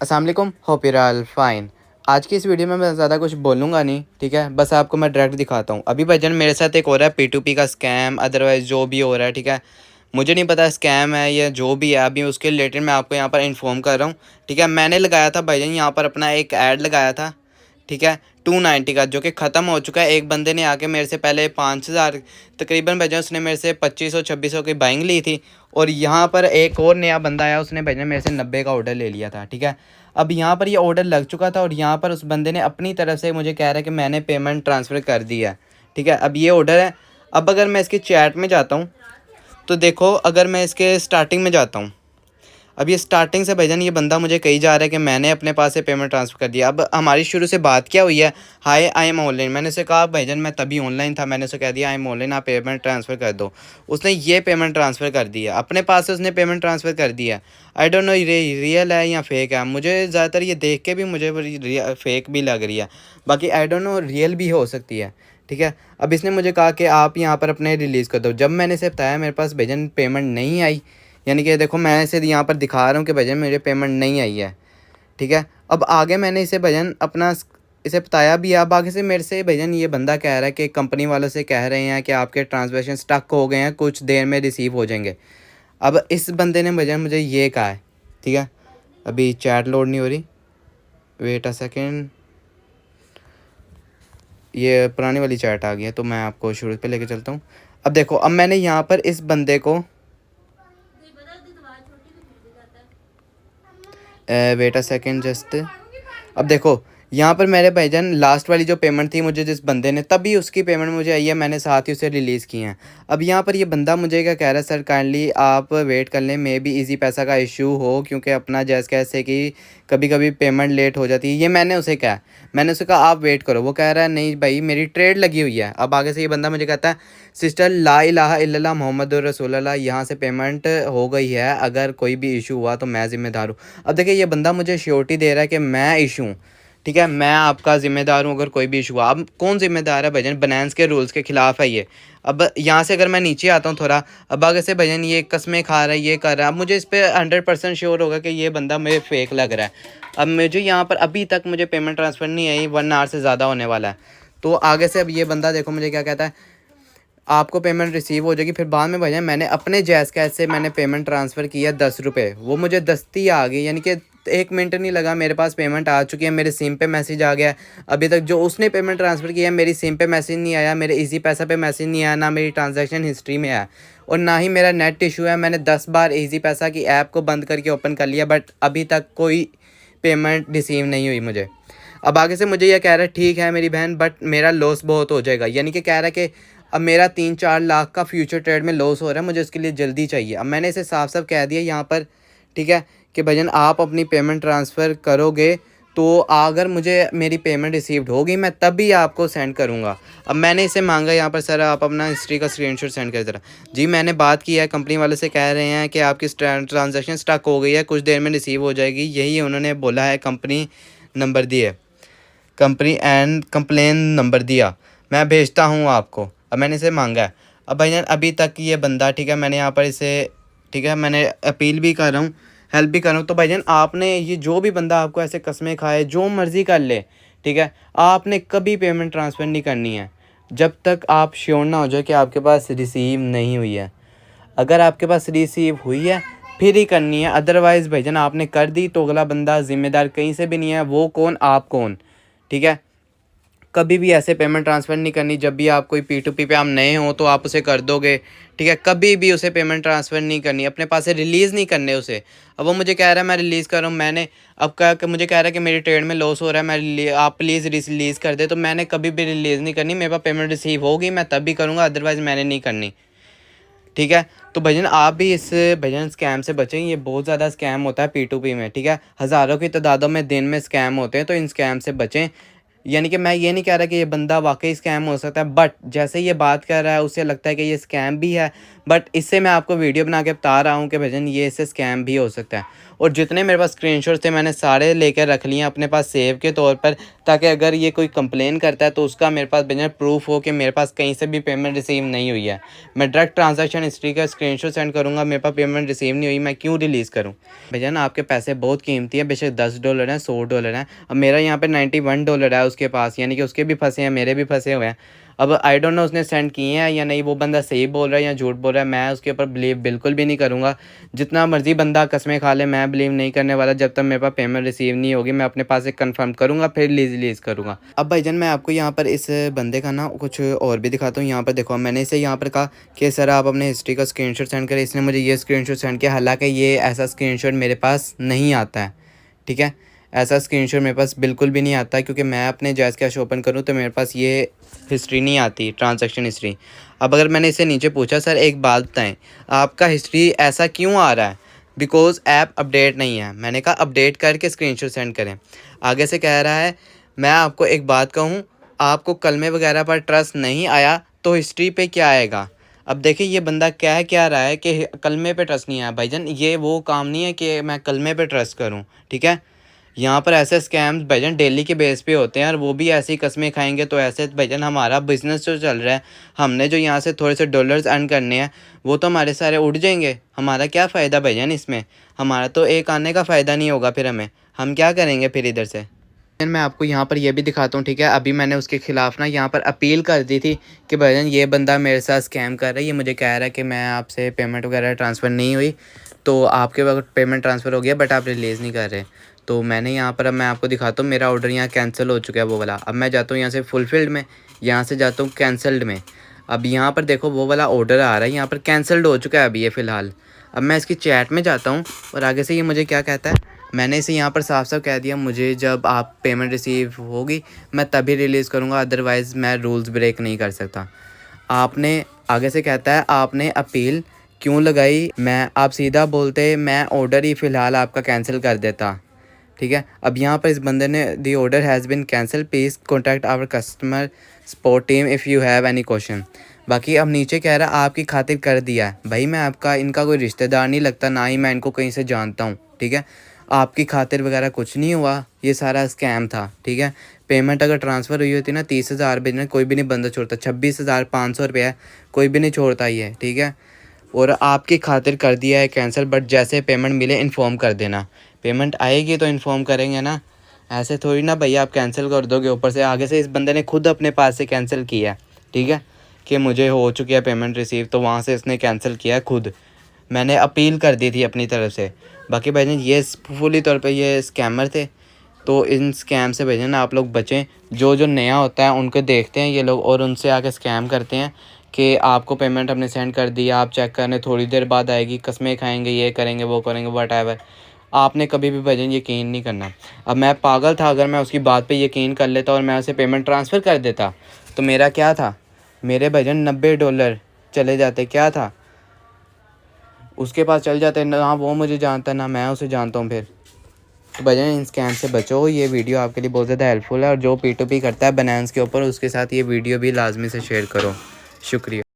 अस्सलाम वालेकुम, hope you are fine. आज की इस वीडियो में मैं ज़्यादा कुछ बोलूँगा नहीं, ठीक है। बस आपको मैं डायरेक्ट दिखाता हूँ। अभी भाईजान मेरे साथ एक हो रहा है P2P का स्कैम, अदरवाइज़ जो भी हो रहा है, ठीक है। मुझे नहीं पता स्कैम है या जो भी है, अभी उसके रिलेटेड मैं आपको यहाँ पर इन्फॉर्म कर रहा हूँ, ठीक है। मैंने लगाया था भाईजान यहाँ पर अपना एक ऐड लगाया था, ठीक है, 290 का, जो कि ख़त्म हो चुका है। एक बंदे ने आके मेरे से पहले 5000 तकरीबन भाईजान, उसने मेरे से 2500-2600 की बाइंग ली थी। और यहाँ पर एक और नया बंदा आया, उसने भाईजान मेरे से 90 का ऑर्डर ले लिया था, ठीक है। अब यहाँ पर ये ऑर्डर लग चुका था और यहाँ पर उस बंदे ने अपनी तरफ से मुझे कह रहा है कि मैंने पेमेंट ट्रांसफ़र कर दी है, ठीक है। अब ये ऑर्डर है। अब अगर मैं इसके चैट में जाता हूँ तो देखो, अगर मैं इसके स्टार्टिंग में जाता हूँ, अब ये स्टार्टिंग से भाईजान ये बंदा मुझे कही जा रहा है कि मैंने अपने पास से पेमेंट ट्रांसफ़र कर दिया। अब हमारी शुरू से बात क्या हुई है, हाय आई एम ऑनलाइन। मैंने उसे कहा भाईजान मैं तभी ऑनलाइन था, मैंने उसे कह दिया आई एम ऑनलाइन, आप पेमेंट ट्रांसफ़र कर दो। उसने ये पेमेंट ट्रांसफ़र कर दिया, अपने पास से उसने पेमेंट ट्रांसफ़र कर दिया। आई डोंट नो ये रियल है या फेक है। मुझे ज़्यादातर ये देख के भी मुझे फेक भी लग रही है, बाकी आई डोंट नो रियल भी हो सकती है, ठीक है। अब इसने मुझे कहा कि आप यहाँ पर अपने रिलीज़ कर दो। जब मैंने इसे बताया मेरे पास भाईजान पेमेंट नहीं आई, यानी कि देखो मैं इसे यहाँ पर दिखा रहा हूँ कि भजन मेरे पेमेंट नहीं आई है, ठीक है। अब आगे मैंने इसे भजन अपना इसे बताया भी है। अब आगे से मेरे से भजन ये बंदा कह रहा है कि कंपनी वालों से कह रहे हैं कि आपके ट्रांसलेशन स्टक हो गए हैं, कुछ देर में रिसीव हो जाएंगे। अब इस बंदे ने भजन मुझे ये कहा है, ठीक है। अभी चैट लोड नहीं हो रही, वेट अ सेकेंड। ये पुरानी वाली चैट आ गई है तो मैं आपको शुरू पे लेके चलता हूँ। अब देखो, अब मैंने यहाँ पर इस बंदे को वेट अ सेकेंड जस्ट। अब देखो यहाँ पर मेरे भाईजान लास्ट वाली जो पेमेंट थी मुझे जिस बंदे ने, तभी उसकी पेमेंट मुझे आई है, मैंने साथ ही उसे रिलीज़ की हैं। अब यहाँ पर ये बंदा मुझे क्या कह रहा है, सर काइंडली आप वेट कर लें, मे बी इजी पैसा का इशू हो, क्योंकि अपना जैसे कैसे कि कभी कभी पेमेंट लेट हो जाती है। ये मैंने उसे कहा, मैंने उसे कहा आप वेट करो। वो कह रहा है नहीं भाई मेरी ट्रेड लगी हुई है। अब आगे से ये बंदा मुझे कहता है सिस्टर ला इलाहा इल्लल्लाह मोहम्मद रसूलुल्लाह, यहाँ से पेमेंट हो गई है, अगर कोई भी इशू हुआ तो मैं ज़िम्मेदार हूँ। अब देखिए ये बंदा मुझे श्योरिटी दे रहा है कि मैं इशू हूँ, ठीक है, मैं आपका ज़िम्मेदार हूँ अगर कोई भी इशू हुआ। अब कौन ज़िम्मेदार है भाईजान, बनांस के रूल्स के ख़िलाफ़ है ये। अब यहाँ से अगर मैं नीचे आता हूँ थोड़ा, अब आगे से भाईजान ये कस्में खा रहा है, ये कर रहा है। अब मुझे इस पर 100% श्योर होगा कि ये बंदा मुझे फेक लग रहा है। अब मुझे यहाँ पर अभी तक मुझे पेमेंट ट्रांसफ़र नहीं आई, 1 आवर से ज़्यादा होने वाला है। तो आगे से अब ये बंदा देखो मुझे क्या कहता है, आपको पेमेंट रिसीव हो जाएगी। फिर बाद में भैया मैंने अपने जैज़ कैश से मैंने पेमेंट ट्रांसफ़र किया 10 रुपये, वो मुझे दस्ती आ गई, यानी कि 1 मिनट नहीं लगा, मेरे पास पेमेंट आ चुकी है, मेरे सिम पे मैसेज आ गया है। अभी तक जो उसने पेमेंट ट्रांसफ़र किया है मेरी सिम पे मैसेज नहीं आया, मेरे इजी पैसा पे मैसेज नहीं आया, ना मेरी ट्रांजैक्शन हिस्ट्री में आया, और ना ही मेरा नेट इशू है। मैंने 10 बार इजी पैसा की ऐप को बंद करके ओपन कर लिया, बट अभी तक कोई पेमेंट रिसीव नहीं हुई मुझे। अब आगे से मुझे यह कह रहा है ठीक है मेरी बहन, बट मेरा लॉस बहुत हो जाएगा, यानी कि कह रहा है कि अब मेरा 3-4 लाख का फ्यूचर ट्रेड में लॉस हो रहा है, मुझे उसके लिए जल्दी चाहिए। अब मैंने इसे साफ साफ कह दिया यहाँ पर, ठीक है, कि भजन आप अपनी पेमेंट ट्रांसफ़र करोगे तो अगर मुझे मेरी पेमेंट रिसीव्ड होगी मैं तभी आपको सेंड करूँगा। अब मैंने इसे मांगा यहाँ पर, सर आप अपना हिस्ट्री का स्क्रीनशॉट सेंड कर ज़रा। जी मैंने बात की है, कंपनी वाले से कह रहे हैं कि आपकी ट्रांजैक्शन स्टक हो गई है, कुछ देर में रिसीव हो जाएगी, यही उन्होंने बोला है। कंपनी नंबर दिए, कंपनी एंड कंप्लेन नंबर दिया, मैं भेजता हूँ आपको। अब मैंने इसे मांगा है। अब भाईजान अभी तक ये बंदा, ठीक है, मैंने यहाँ पर इसे, ठीक है, मैंने अपील भी कर रहा हूँ, हेल्प भी कर रहा हूँ। तो भाईजान आपने ये जो भी बंदा आपको ऐसे कस्में खाए, जो मर्ज़ी कर ले, ठीक है, आपने कभी पेमेंट ट्रांसफ़र नहीं करनी है जब तक आप श्योर ना हो जाए कि आपके पास रिसीव नहीं हुई है। अगर आपके पास रिसीव हुई है फिर ही करनी है, अदरवाइज़ भाईजान आपने कर दी तो अगला बंदा ज़िम्मेदार कहीं से भी नहीं है। वो कौन, आप कौन, ठीक है। कभी भी ऐसे पेमेंट ट्रांसफ़र नहीं करनी। जब भी आप कोई P2P पे आप नए हो तो आप उसे कर दोगे, ठीक है, कभी भी उसे पेमेंट ट्रांसफ़र नहीं करनी, अपने पास से रिलीज़ नहीं करने उसे। अब वो मुझे कह रहा है मैं रिलीज़ कर रहा हूँ, मैंने अब कहा कि मुझे कह रहा है कि मेरी ट्रेड में लॉस हो रहा है, मैं आप प्लीज़ रिलीज़ कर दे, तो मैंने कभी भी रिलीज़ नहीं करनी। मेरे पास पेमेंट रिसीव होगी मैं तभी करूँगा, अदरवाइज़ मैंने नहीं करनी, ठीक है। तो भजन आप भी इस भजन स्कैम से बचें, ये बहुत ज़्यादा स्कैम होता है P2P में, ठीक है, हज़ारों की तादादों में दिन में स्कैम होते हैं, तो इन स्कैम से बचें। यानी कि मैं ये नहीं कह रहा कि ये बंदा वाक़ई स्कैम हो सकता है, बट जैसे ये बात कर रहा है उससे लगता है कि ये स्कैम भी है। बट इससे मैं आपको वीडियो बना के बता रहा हूँ कि भाईजान ये इससे स्कैम भी हो सकता है। और जितने मेरे पास स्क्रीनशॉट्स थे मैंने सारे लेकर रख लिए हैं अपने पास सेव के तौर पर, ताकि अगर ये कोई कंप्लेन करता है तो उसका मेरे पास भाईजान प्रूफ हो कि मेरे पास कहीं से भी पेमेंट रिसीव नहीं हुई है। मैं डायरेक्ट ट्रांजैक्शन हिस्ट्री का स्क्रीनशॉट सेंड करूँगा, मेरे पास पेमेंट रिसीव नहीं हुई, मैं क्यों रिलीज़ करूँ? भाईजान आपके पैसे बहुत कीमती हैं, बेशक $10 हैं, $100 हैं। अब मेरा यहाँ पे $91 है उसके पास, यानी कि उसके भी फँसे हैं, मेरे भी फँसे हुए हैं। अब आई डोंट नो उसने सेंड किए हैं या नहीं, वो बंदा सही बोल रहा है या झूठ बोल रहा है, मैं उसके ऊपर बिलीव बिल्कुल भी नहीं करूँगा। जितना मर्ज़ी बंदा कस्में खा ले, मैं बिलीव नहीं करने वाला जब तक मेरे पास पेमेंट रिसीव नहीं होगी। मैं अपने पास से कन्फर्म करूँगा फिर रिलीज़ करूँगा। अब भाईजान मैं आपको यहाँ पर इस बंदे का ना कुछ और भी दिखाता हूँ। यहाँ पर देखो, मैंने इसे यहाँ पर कहा कि सर आप अपने हिस्ट्री का स्क्रीनशॉट सेंड करें। इसने मुझे ये स्क्रीनशॉट सेंड किया, हालाँकि ये ऐसा स्क्रीनशॉट मेरे पास नहीं आता है, ठीक है? ऐसा स्क्रीनशॉट मेरे पास बिल्कुल भी नहीं आता, क्योंकि मैं अपने जैज़ कैश ओपन करूँ तो मेरे पास ये हिस्ट्री नहीं आती, ट्रांजैक्शन हिस्ट्री। अब अगर मैंने इससे नीचे पूछा सर एक बात बताएं, आपका हिस्ट्री ऐसा क्यों आ रहा है? बिकॉज़ ऐप अपडेट नहीं है। मैंने कहा अपडेट करके स्क्रीनशॉट सेंड करें। आगे से कह रहा है मैं आपको एक बात कहूँ, आपको कलमे वगैरह पर ट्रस्ट नहीं आया तो हिस्ट्री पे क्या आएगा? अब देखिए ये बंदा कह क्या रहा है कि कलमे पे ट्रस्ट नहीं आया। भाईजान ये वो काम नहीं है कि मैं कलमे पे ट्रस्ट करूँ, ठीक है? यहाँ पर ऐसे स्कैम्स भाईजान डेली के बेस पे होते हैं, और वो भी ऐसी कस्में खाएंगे तो ऐसे भाईजान हमारा बिज़नेस जो चल रहा है, हमने जो यहाँ से थोड़े से डॉलर्स अर्न करने हैं वो तो हमारे सारे उड़ जाएंगे। हमारा क्या फ़ायदा भाईजान इसमें? हमारा तो एक आने का फ़ायदा नहीं होगा, फिर हम क्या करेंगे फिर इधर से? मैं आपको यहाँ पर ये भी दिखाता हूँ, ठीक है? अभी मैंने उसके ख़िलाफ़ ना यहाँ पर अपील कर दी थी कि भाईजान ये बंदा मेरे साथ स्कैम कर रहा है, ये मुझे कह रहा है कि मैं आपसे पेमेंट वगैरह ट्रांसफ़र नहीं हुई, तो आपके वक्त पेमेंट ट्रांसफ़र हो गया बट आप रिलीज़ नहीं कर रहे। तो मैंने यहाँ पर, अब मैं आपको दिखाता हूँ, मेरा ऑर्डर यहाँ कैंसिल हो चुका है वो वाला। अब मैं जाता हूँ यहाँ से फुलफ़िल्ड में, यहाँ से जाता हूँ कैंसल्ड में। अब यहाँ पर देखो वो वाला ऑर्डर आ रहा है, यहाँ पर कैंसल्ड हो चुका है अभी ये फ़िलहाल। अब मैं इसकी चैट में जाता हूँ और आगे से ये मुझे क्या कहता है, मैंने इसे यहाँ पर साफ-साफ कह दिया, मुझे जब आप पेमेंट रिसीव होगी मैं तभी रिलीज़ करूँगा, अदरवाइज़ मैं रूल्स ब्रेक नहीं कर सकता। आपने, आगे से कहता है आपने अपील क्यों लगाई? आप सीधा बोलते मैं ऑर्डर ही फ़िलहाल आपका कैंसिल कर देता, ठीक है? अब यहाँ पर इस बंदे ने the order has been cancel, please contact our customer support team if you have any question. बाकी अब नीचे कह रहा है आपकी खातिर कर दिया है। भाई मैं आपका इनका कोई रिश्तेदार नहीं लगता, ना ही मैं इनको कहीं से जानता हूँ, ठीक है? आपकी खातिर वगैरह कुछ नहीं हुआ, ये सारा स्कैम था, ठीक है? पेमेंट अगर ट्रांसफ़र हुई होती ना 30,000 रुपये, कोई भी नहीं बंदा छोड़ता। 26,500 रुपये है, कोई भी नहीं छोड़ता ये, ठीक है? और आपकी खातिर कर दिया है कैंसिल, बट जैसे पेमेंट मिले इन्फॉर्म कर देना। पेमेंट आएगी तो इन्फॉर्म करेंगे ना, ऐसे थोड़ी ना भैया आप कैंसिल कर दोगे। ऊपर से आगे से इस बंदे ने खुद अपने पास से कैंसिल किया है, ठीक है? कि मुझे हो चुकी है पेमेंट रिसीव, तो वहाँ से इसने कैंसिल किया है खुद। मैंने अपील कर दी थी अपनी तरफ से। बाकी भाईजान ये फुली तौर पे ये स्कैमर थे, तो इन स्कैम से भाईजान आप लोग बचें। जो नया होता है उनको देखते हैं ये लोग और उनसे आके स्कैम करते हैं कि आपको पेमेंट हमने सेंड कर दी, आप चेक करने थोड़ी देर बाद आएगी, कस्में खाएंगे, ये करेंगे वो करेंगे, व्हाटएवर। आपने कभी भी भाईजान यकीन नहीं करना। अब मैं पागल था, अगर मैं उसकी बात पे यकीन कर लेता और मैं उसे पेमेंट ट्रांसफ़र कर देता तो मेरा क्या था? मेरे भाईजान $90 चले जाते, क्या था? उसके पास चल जाते, ना वो मुझे जानता ना मैं उसे जानता हूँ फिर। तो भाईजान इन स्कैम से बचो, ये वीडियो आपके लिए बहुत ज़्यादा हेल्पफुल है, और जो P2P करता है बाइनेंस के ऊपर उसके साथ ये वीडियो भी लाजमी से शेयर करो। शुक्रिया।